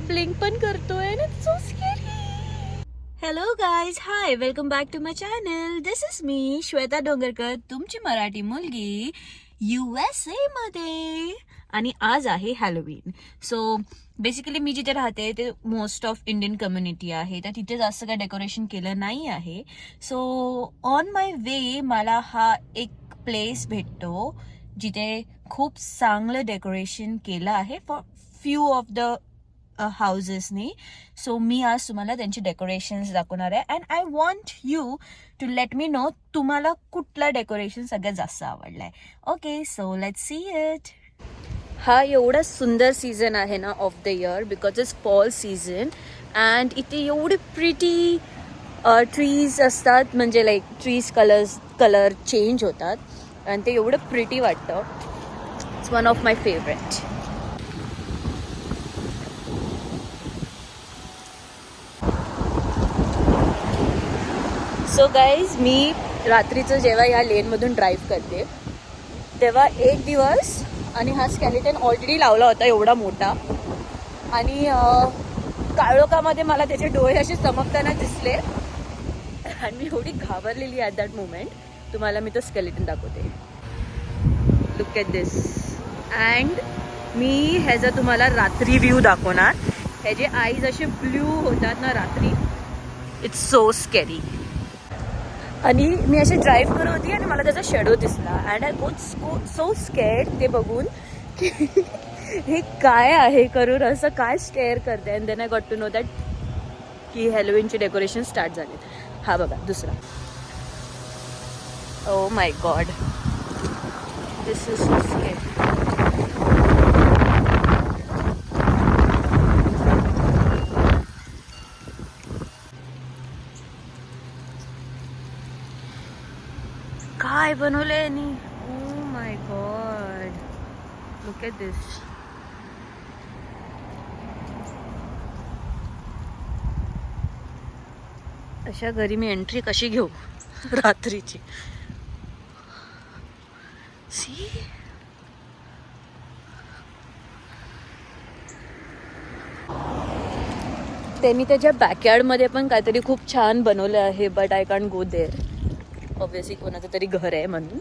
Blink पण करतोय and it's so scary. Hello guys, hi, welcome back to my channel. This is me, Shweta डोंगरकर, तुमची मराठी मुलगी USA मध्ये. आणि आज आहे हॅलोवीन. सो बेसिकली मी जिथे राहते ते मोस्ट ऑफ इंडियन कम्युनिटी आहे, तर तिथे जास्त काय डेकोरेशन केलं नाही आहे. सो ऑन माय वे मला हा एक प्लेस भेटतो जिथे खूप चांगलं डेकोरेशन केलं आहे फॉर फ्यू ऑफ द हाऊसेसनी. सो मी आज तुम्हाला त्यांचे डेकोरेशन्स दाखवणार आहे and I want you to let me know तुम्हाला कुठला डेकोरेशन सगळ्यात जास्त आवडलाय. Okay, so let's see it. हा एवढा सुंदर सीझन आहे ना of the year, because it's fall season and इथे एवढे प्रिटी ट्रीज असतात, म्हणजे लाईक ट्रीज कलर चेंज होतात आणि ते एवढं प्रिटी वाटतं. It's one of my favourite. So guys, मी रात्रीचं जेव्हा या लेनमधून ड्राईव्ह करते तेव्हा एक दिवस आणि हा स्केलेटन ऑलरेडी लावला होता एवढा मोठा, आणि काळोखामध्ये मला त्याचे डोळे असे चमकताना दिसले आणि मी एवढी घाबरलेली ॲट दॅट मोमेंट. तुम्हाला मी तो स्केलेटन दाखवते. Look at this. अँड मी ह्याचा तुम्हाला रात्री व्ह्यू दाखवणार. ह्याचे आईज असे ब्ल्यू होतात ना रात्री. It's so scary. आणि मी अशी ड्राईव्ह करत होती आणि मला त्याचा शेडो दिसला and I was so scared ते बघून की हे काय आहे, करून असं काय स्टेअर करते. And then I got to know that की हॅलोवीनचे डेकोरेशन स्टार्ट झाले. हा बघा दुसरा. Oh my God, this is so scare. काय बनवलंय यांनी. Oh my God, look at this. अशा घरी मी एंट्री कशी घेऊ रात्रीची. सी, त्यांनी त्याच्या बॅकयार्डमध्ये पण काहीतरी खूप छान बनवलं आहे, but I can't go there. Obviously कोणाचं तरी घर आहे म्हणून.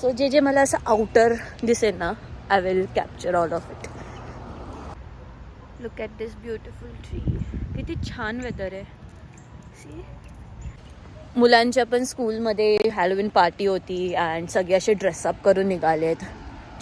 सो जे जे मला असं आउटर दिसेल ना, I will capture all of it. Look at this beautiful tree. किती छान वेदर आहे. सी, मुलांच्या पण स्कूलमध्ये हॅलोवीन पार्टी होती अँड सगळे असे ड्रेसअप करून निघालेत.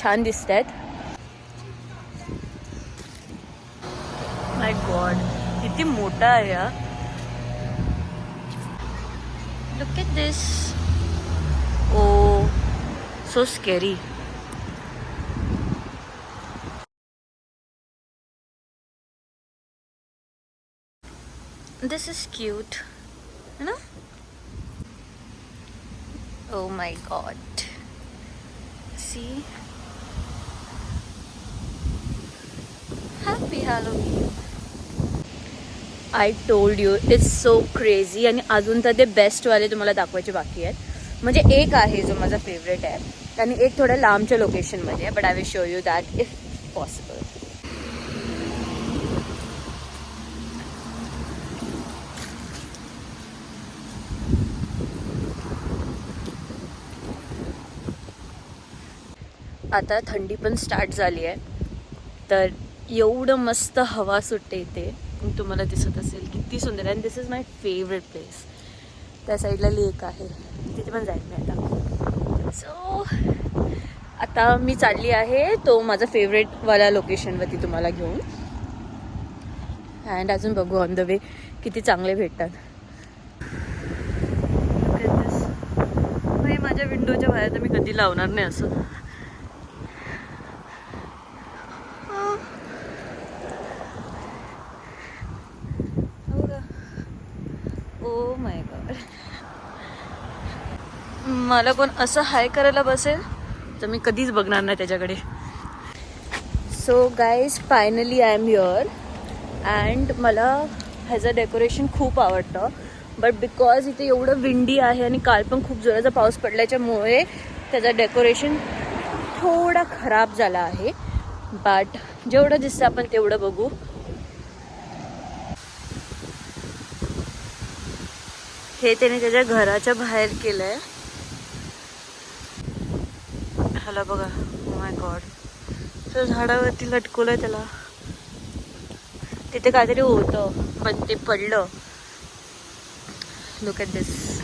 छान दिसत आहेत. माय गॉड, किती मोठा आहे हा. Look at this. Oh, so scary. This is cute, you know? Oh my god. See? Happy Halloween. I told you, it's so crazy. आणि अजून तर ते बेस्टवाले तुम्हाला दाखवायचे बाकी आहेत. म्हणजे एक आहे जो माझा फेवरेट आहे आणि एक थोड्या लांबच्या लोकेशनमध्ये, but I will show you that if possible. आता थंडी पण स्टार्ट झाली आहे, तर एवढं मस्त हवा सुटते इथे. तुम्हाला दिसत असेल किती सुंदर आहे. And this is my favourite place. त्या साईडला लेक आहे, तिथे पण जाईल मी आता. सो आता मी चालली आहे तो माझा फेवरेटवाला लोकेशनवरती तुम्हाला घेऊन. अँड अजून बघू ऑन द वे किती चांगले भेटतात. माझ्या विंडोच्या बाहेर तर मी कधी लावणार नाही असं. ओ माय गॉड, मला कोण असं हाय करायला बसेल तर मी कधीच बघणार नाही त्याच्याकडे. So guys, finally I am here and मला ह्याचं डेकोरेशन खूप आवडतं. बट बिकॉज इथे एवढं विंडी आहे आणि काल पण खूप जोराचा पाऊस पडल्याच्यामुळे त्याचं डेकोरेशन थोडा खराब झाला आहे. बट जेवढं दिसतं आपण तेवढं बघू. हे त्याने त्याच्या घराच्या बाहेर केलंय. ह्याला बघा, माय गॉड, तर झाडावरती लटकवलंय त्याला. तिथे काहीतरी होतं पण ते पडलं. लुक ॲट दिस.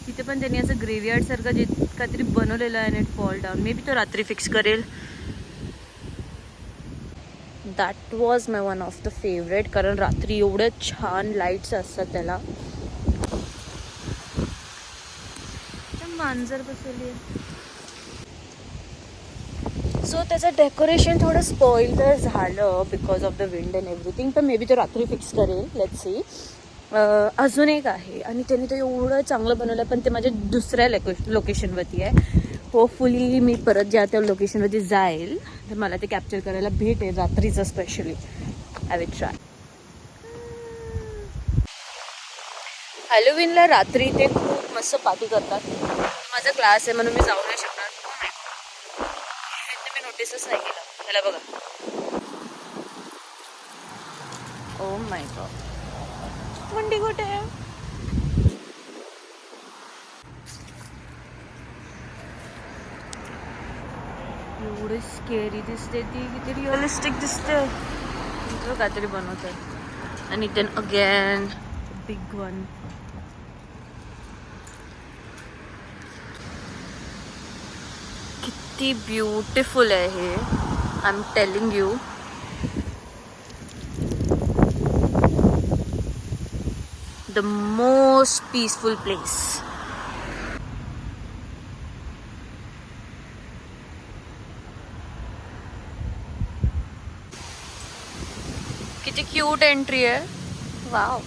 तिथे पण त्यांनी असं ग्रेव्हयार्ड सारखं जे काहीतरी बनवलेलं आहे, net fall down. May be तो रात्री फिक्स करेल. That was my one of the favourite, कारण रात्री एवढं छान लाईट्स असतात त्याला. मांजर बसवली आहे. सो त्याचं डेकोरेशन थोडं स्पॉइल तर झालं because of the wind and everything, पण मे बी तो रात्री फिक्स करेल. Let's see. अजून एक आहे आणि त्याने ते एवढं चांगलं बनवलं, पण ते माझ्या दुसऱ्या लोकेशनवरती आहे. होपफुली मी परत ज्या त्या लोकेशनवरती जाईल तर मला ते कॅप्चर करायला भेटेल रात्रीचं स्पेशली. I will try. हॅलोविनला रात्री ते खूप मस्त पार्टी करतात. माझा क्लास आहे म्हणून मी जाऊ नाही शकणार. मी नोटीसच नाही केलं. ह्याला बघा. ओ माय गॉड, मंडी कुठे आहे? एवढी स्केरी दिसते ती, किती रिअलिस्टिक दिसते. काहीतरी बनवत आहे. आणि देन अगेन बिग वन. किती ब्युटिफुल आहे हे, I am telling you. The most peaceful place. किती क्यूट एंट्री आहे. वाव.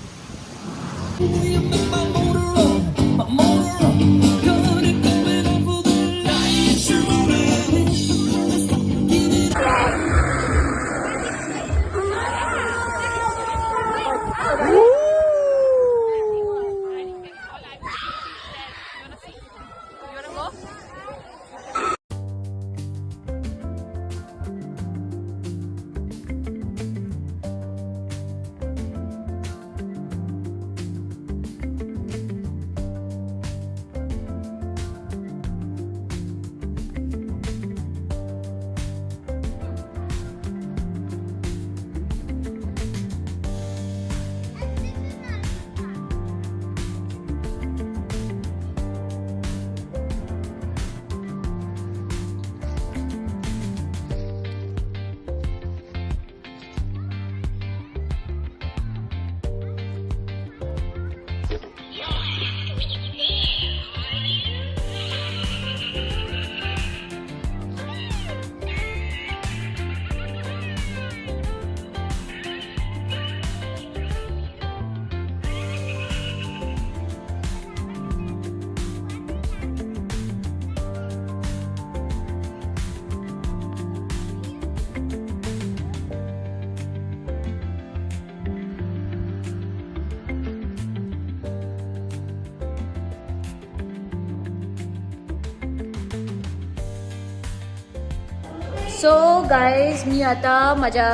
सो गाईज, मी आता माझ्या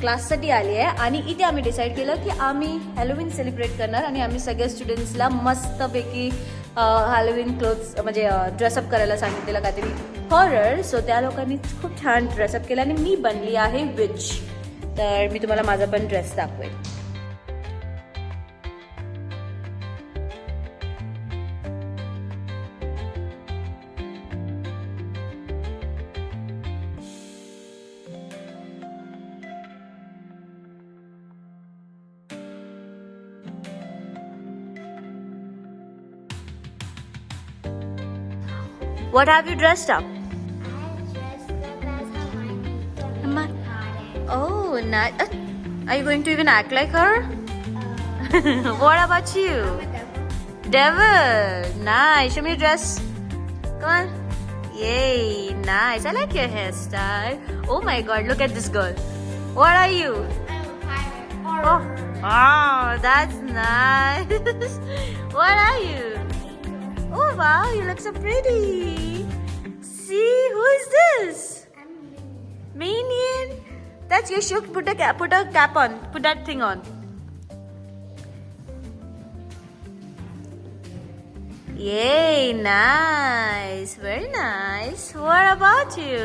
क्लाससाठी आली आहे आणि इथे आम्ही डिसाईड केलं की आम्ही हॅलोविन सेलिब्रेट करणार आणि आम्ही सगळ्या स्टुडंट्सला मस्तपैकी हॅलोविन क्लोथ्स म्हणजे ड्रेसअप करायला सांगितलेलं काहीतरी हॉरर. सो त्या लोकांनी खूप छान ड्रेसअप केलं आणि मी बनली आहे विच. तर मी तुम्हाला माझा पण ड्रेस दाखवेन. What have you dressed up? I dressed up as Hermione. Oh, nice. Are you going to even act like her? What about you? Devil. Nice. Show me your dress. Come on. Yay. Nice. I like your hairstyle. Oh my God. Look at this girl. What are you? I'm a pirate. Oh, wow. That's nice. What are you? Oh wow, you look so pretty. See, who is this? I'm Minnie. Minion. That's you should put a cap on. Put that thing on. Yay, nice. Very nice. What about you?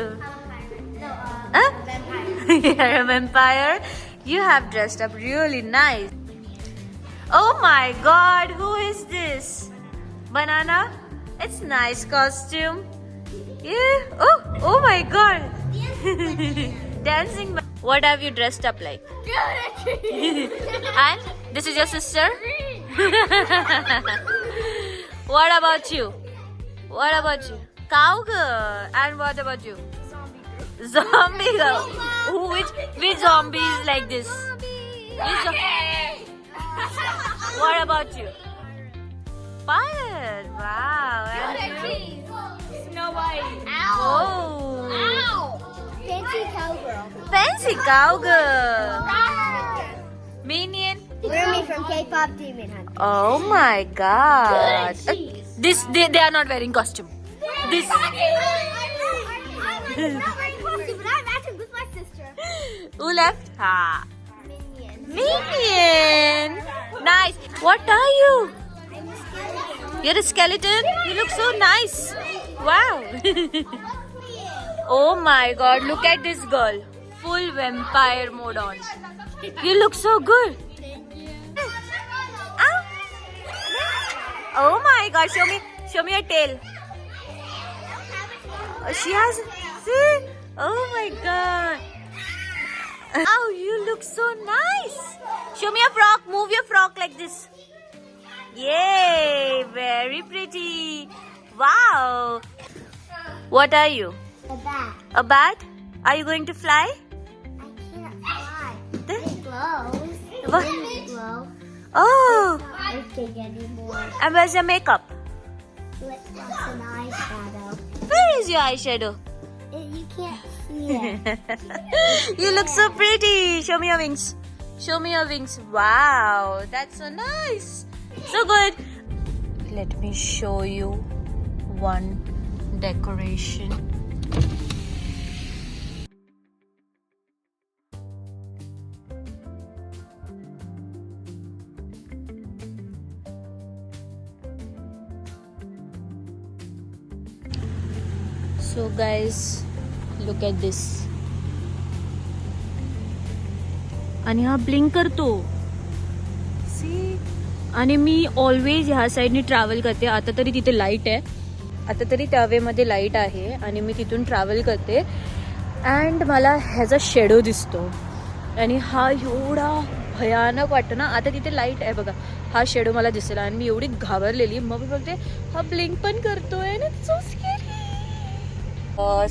Huh? Vampire. You're a vampire. You have dressed up really nice. Oh my god, who is this? Banana? It's nice costume. Yeah. Oh my god. Dancing. What have you dressed up like? And this is your sister? What about you? What about you? Cowgirl. And what about you? Zombie girl. Which zombie is like this? What about you? Pirate. Wow. And you? Snow White. Oh. Fancy cowgirl. Fancy cowgirl. Minion. Rumi from K-pop Demon Hunter. Oh my god. They are not wearing costume. This. Who left? Ha. Minion. Nice. What are you? You're a skeleton? You look so nice. Wow. Oh my god, look at this girl. Full vampire mode on. You look so good. Ow. Oh my god, show me your tail. She has, see? Oh my god. Oh, you look so nice. Show me your frock. Move your frock like this. Yay, very pretty. Wow. What are you? The bat. A bat? Are you going to fly? I can't fly. Then- It glows. The What? wings glow. Oh, I can't anymore. and where's your makeup? Lip gloss and eyeshadow. Where is your eyeshadow? You can't see it. You look so pretty. Show me your wings. Show me your wings. Wow, that's so nice. So good. Let me show you one decoration. So guys, look at this. आणि हा blink करतो. C. आणि me always ह्या साईडने travel करते. आता तरी तिथे लाईट आहे. आता तरी त्या वेमध्ये लाईट आहे आणि मी तिथून ट्रॅव्हल करते अँड मला ह्याचा शेडो दिसतो आणि हा एवढा भयानक वाटतो ना. आता तिथे लाईट आहे बघा, हा शेडो मला दिसेल आणि मी एवढी घाबरलेली. मग मी बोलते हा ब्लिंक पण करतोय ना, so scary.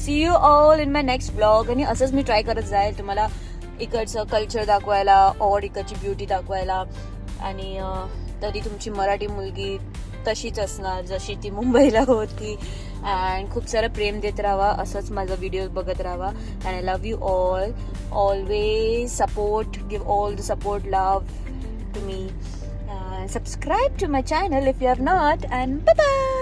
See you all in my next blog. आणि असंच मी ट्राय करत जाईल तुम्हाला इकडचं कल्चर दाखवायला और इकडची ब्युटी दाखवायला. आणि तरी तुमची मराठी मुलगी तशीच असणार जशी ती मुंबईला होती. अँड खूप सारं प्रेम देत राहावा, असंच माझा व्हिडिओ बघत राहावा. And I love you all. Always support, give all the support, love to me. Subscribe to my channel if you have not, and bye bye.